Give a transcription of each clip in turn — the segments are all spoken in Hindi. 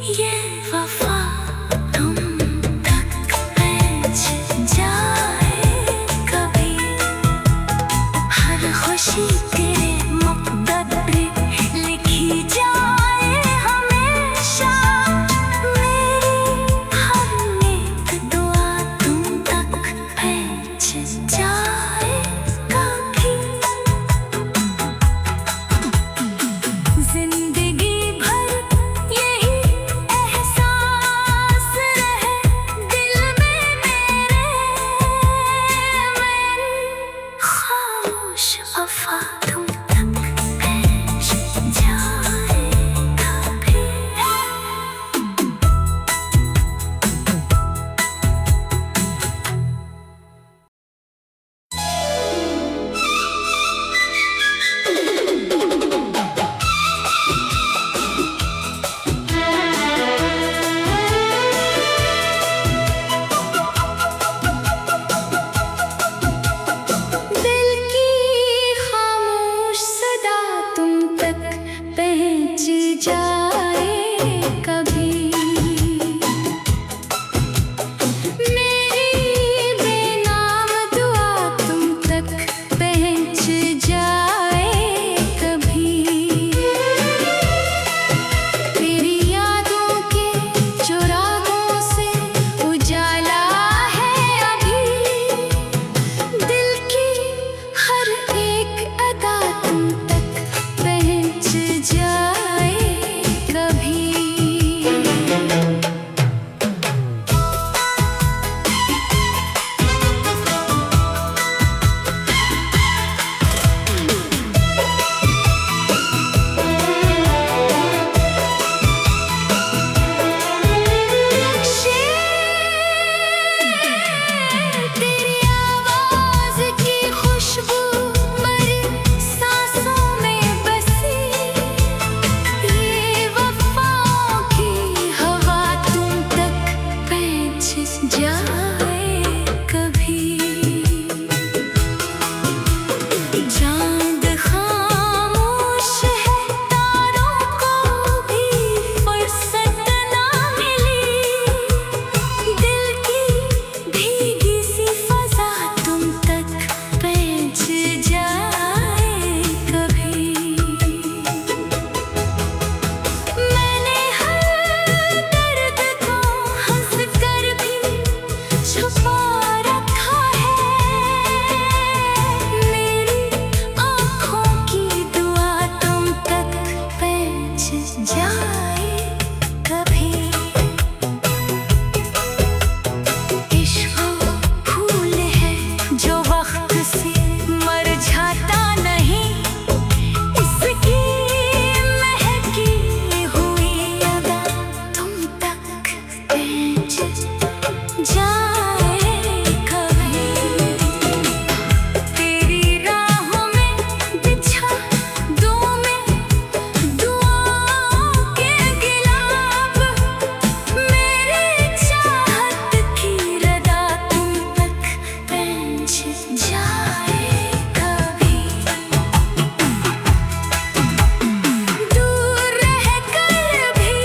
ये वफा तुम तक पहुंच जाए कभी। हर खुशी तेरे मुक़द्दर पे लिखी जाए हमेशा। मेरी हर नेक दुआ तुम तक पहुंच जाए कभी। जिंदगी भर यही एहसास रहे दिल में मेरे। मेरी खामोश वफा तुम तक पहुंच जाए कभी। दिल की खामोश सदा तुम तक पहुंच जाए कभी। मेरी बेनाम दुआ तुम तक पहुंच जाए कभी। तेरी यादों के चुरागों से उजाला है अभी। दिल की हर एक अदा तुम तक पहुंच जाए कभी। तेरी आवाज़ की खुशबू मेरी सांसों में बसी। ये वफ़ाओं की हवा तुम तक पहुंच जाए कभी। चाँद खामोश है, तारों को भी फुर्सत ना मिली। दिल की भीगी सी फ़ज़ा तुम तक पहुंच जाए कभी। मैंने हर दर्द को हंस कर भी छुपा रखा है। मेरी आँखों की दुआ तुम तक पहुंच जाए कभी। इश्क़ फूल है जो वक्त से मुरझाता नहीं। इसकी महकी हुई अदा तुम तक पहुंच जाए कभी। तेरी राहों में बिछा दूँ मैं दुआओं के गिलाब। मेरी चाहत की रदा तुम तक पहुंच जाए कभी। दूर रहकर भी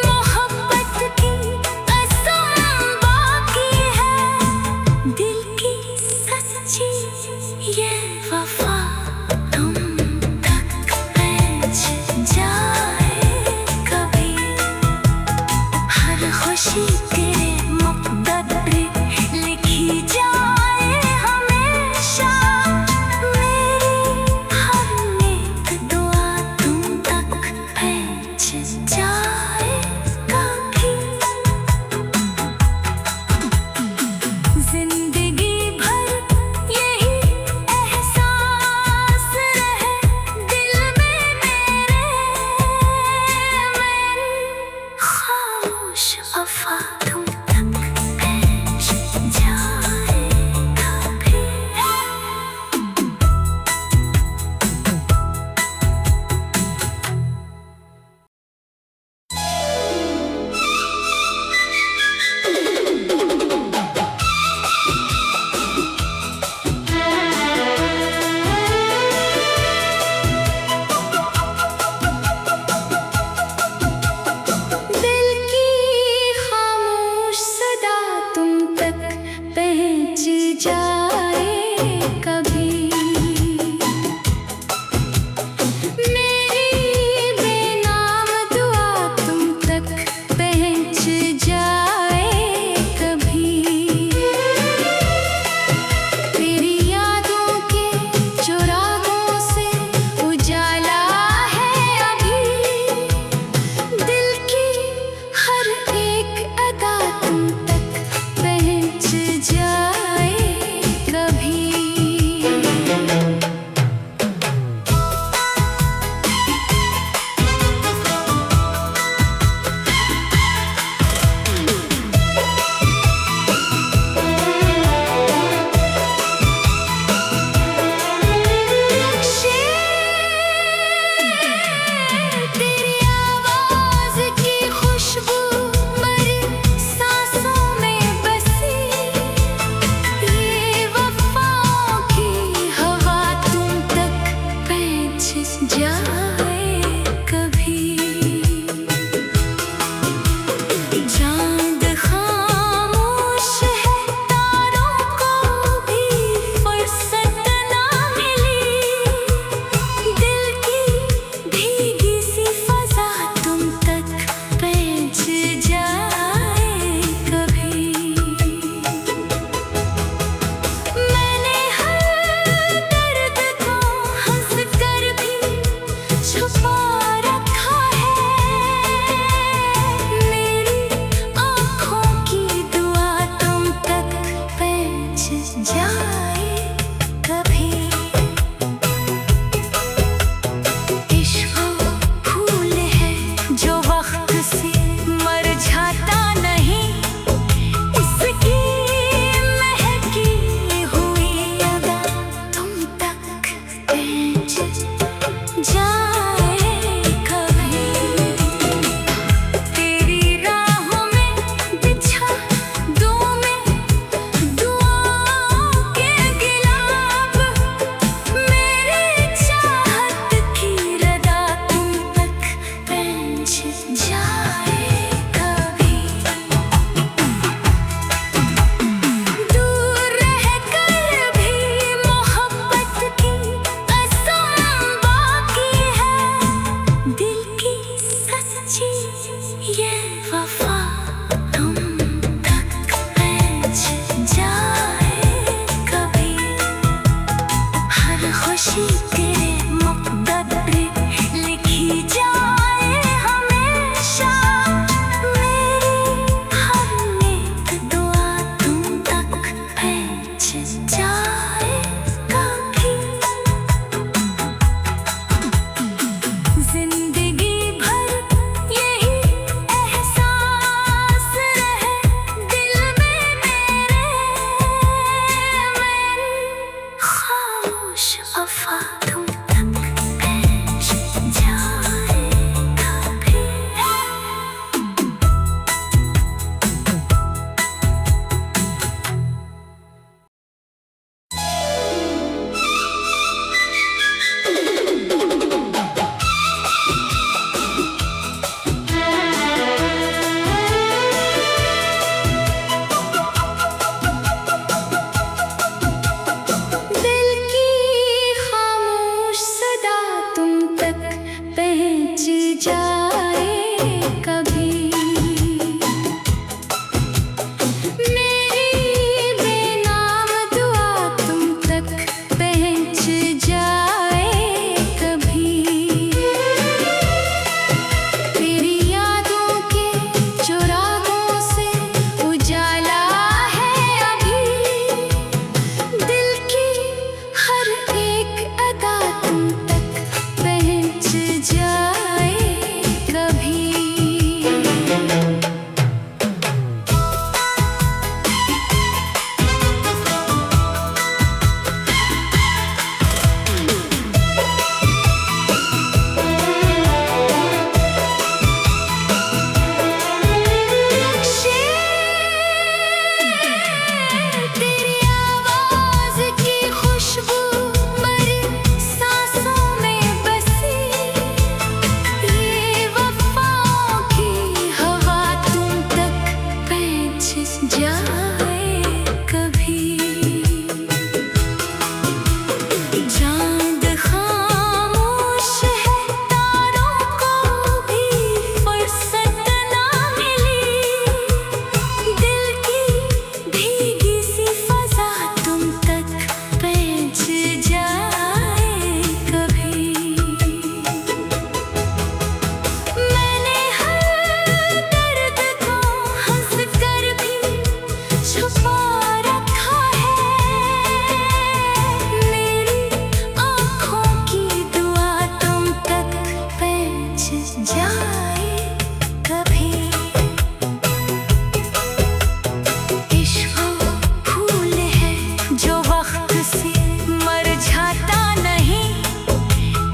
मोहब्बत की कसम बाकी है। दिल की सच्ची ये वफा तुम तक पहुंच जाए कभी। हर खुशी तेरे मुक़द्दर पे लिखी जाए हमेशा। मेरी हर नेक दुआ तुम तक पहुंच जाए कभी। जिंदगी भर यही एहसास रहे दिल में मेरे। मेरी खामोश वफा तुम जाए कभी। दूर रहकर भी मोहब्बत की कसम बाकी है। दिल की सच्ची ये वफा तुम तक पहुंच जाए कभी। हर खुशी तेरे मुक़द्दर लिखी जाए हमेशा। मेरी हर नेक दुआ तुम तक पहुंच जाए कभी। जिंदगी भर यही एहसास रहे दिल में मेरे। मेरी खामोश वफा तुम तक पहुंच जाए कभी। दिल की खामोश सदा तुम तक पहुंच जाए कभी। मेरी बेनाम दुआ तुम तक पहुंच जाए कभी। तेरी यादों के चुरागों से उजाला है अभी। दिल की हर एक अदा तुम तक पहुंच जाए कभी। तेरी आवाज़ की खुशबू मेरी सांसों में बसी। ये वफ़ाओं की हवा तुम तक पहुंच जाए कभी। चाँद खामोश है तारों को भी फुर्सत ना मिली। दिल की भीगी सी फ़ज़ा तुम तक पहुंच जाए कभी। मैंने हर दर्द को हंस कर भी छुपा रखा है। मेरी आँखों की दुआ तुम तक पहुंच जाए कभी। इश्क़ फूल है जो वक्त से मरझाता नहीं।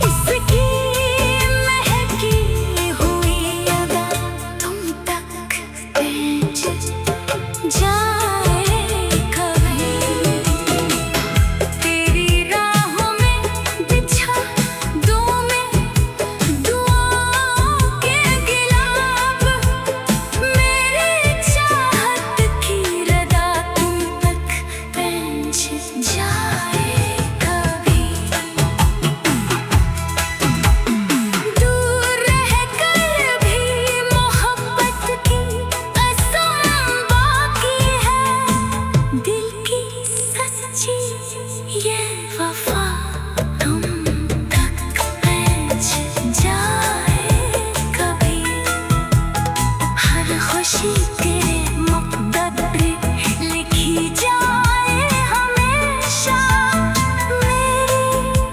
इसकी महकी हुई अदा तुम तक पहुंच जाए कभी। तेरी राहों में बिछा दूँ मैं दुआओं के गिलाब। मेरी चाहत की रदा तुम तक पहुंच जाए कभी। दूर रहकर भी मोहब्बत की कसम बाकी है। दिल की सच्ची ये वफा तुम तक पहुंच जाए कभी। हर खुशी तेरे मुक़द्दर लिखी जाए हमेशा। मेरी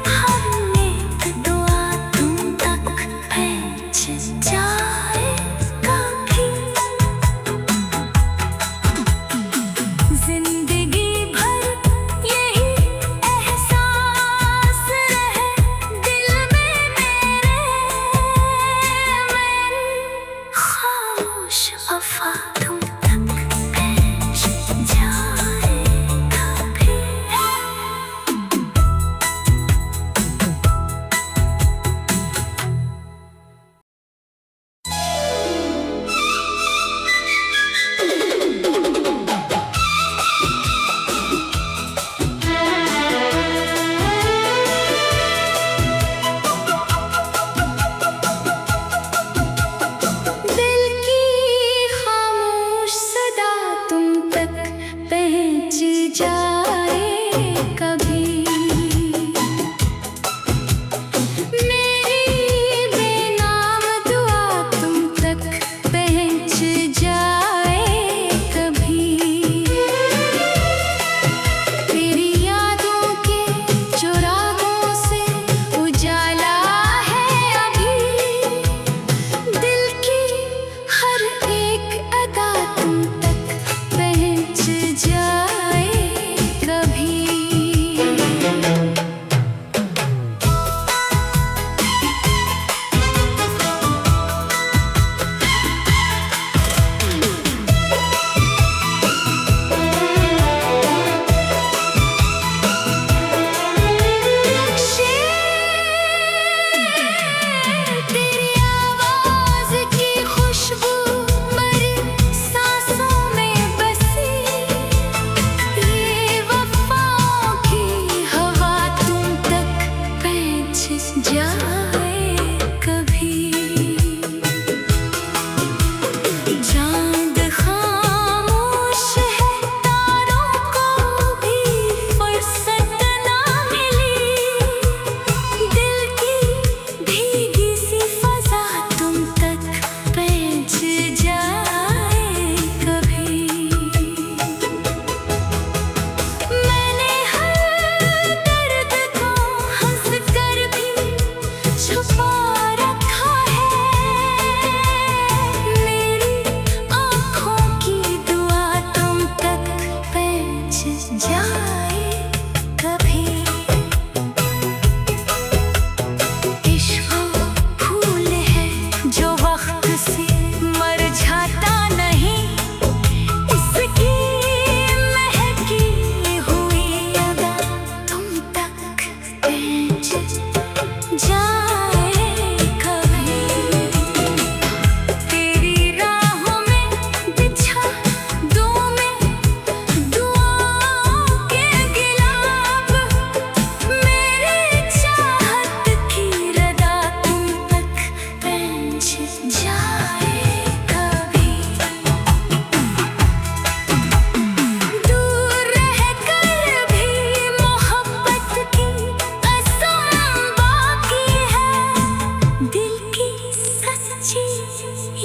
हर नेक दुआ तुम तक पहुंच जाए कभी। जिंदगी भर यही एहसास रहे दिल में मेरे। मेरी खामोश वफा तुम तक पहुंच जाए कभी।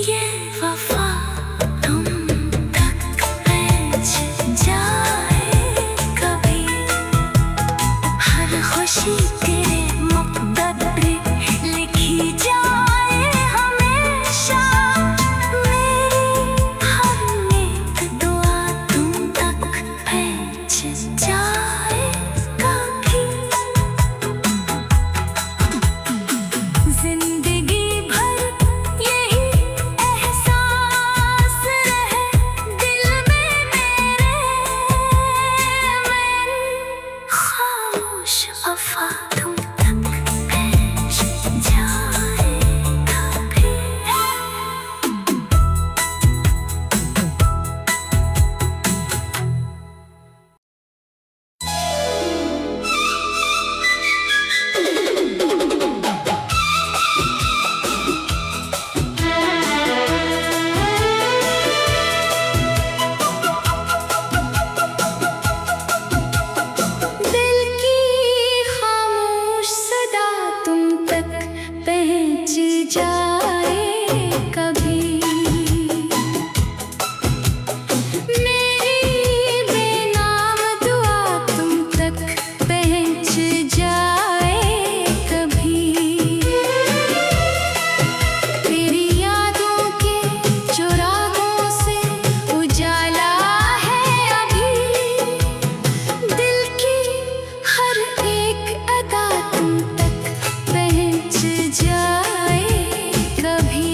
ये वफा तुम तक पहुंच जाए कभी। हर खुशी तेरे मुक़द्दर पे लिखी जाए हमेशा। मेरी हर नेक दुआ तुम तक पहुंच जाए कभी। जिंदगी भर यही एहसास रहे दिल में मेरे। मेरी खामोश वफा तुम तक पहुंच जाए कभी। दिल की खामोश सदा तुम तक पहुंच जाए कभी। मेरी बेनाम दुआ तुम तक पहुंच जाए कभी। तेरी यादों के चुरागों से उजाला है अभी। दिल की हर एक अदा तुम तक पहुंच जाए कभी।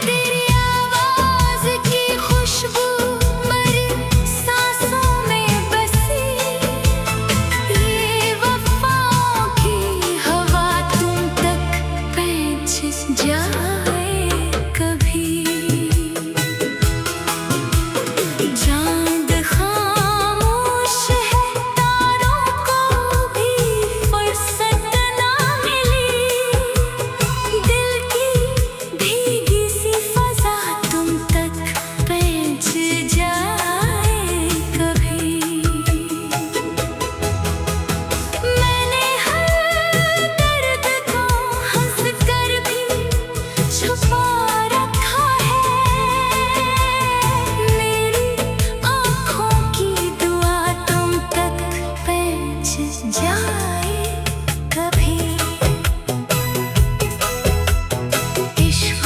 तेरी आवाज़ की खुशबू मेरी सांसों में बसी। ये वफ़ाओं की हवा तुम तक पहुंच जाए कभी। चाँद खामोश है तारों को भी फुर्सत ना मिली। दिल की भीगी सी फ़ज़ा तुम तक पहुंच जाए कभी। मैंने हर दर्द को हंस कर भी छुपा रखा है। मेरी आँखों की दुआ तुम तक पहुंच जाए कभी। इश्क़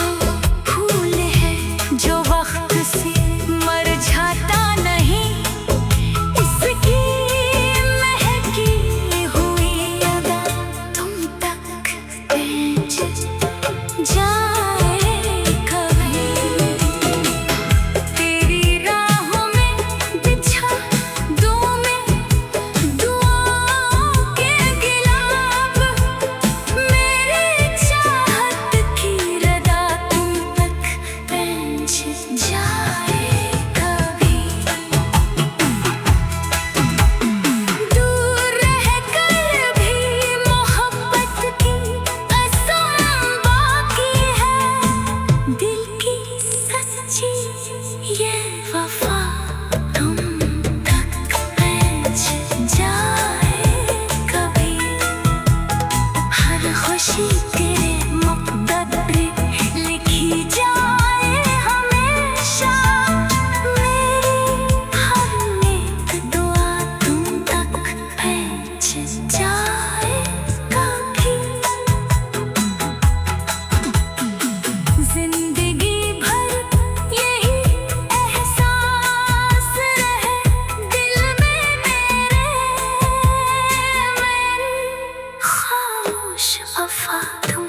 फूल है जो वक्त से मुरझाता नहीं। इसकी महकी हुई अदा तुम तक पहुंच जाए कभी। तेरी राहों में बिछा दूँ मैं दुआओं के गिलाब। मेरी चाहत की रदा तुम तक पहुंच जाए कभी। दूर रहकर भी मोहब्बत की कसम बाकी है। दिल की सच्ची ये वफ़ा तुम तक पहुंच जाए कभी। हर खुशी तेरे मुक़द्दर पे लिखी जाए हमेशा। मेरी हर नेक दुआ तुम तक पहुंच जाए कभी। जिंदगी भर यही एहसास रहे दिल में मेरे। मेरी खामोश वफ़ा तुम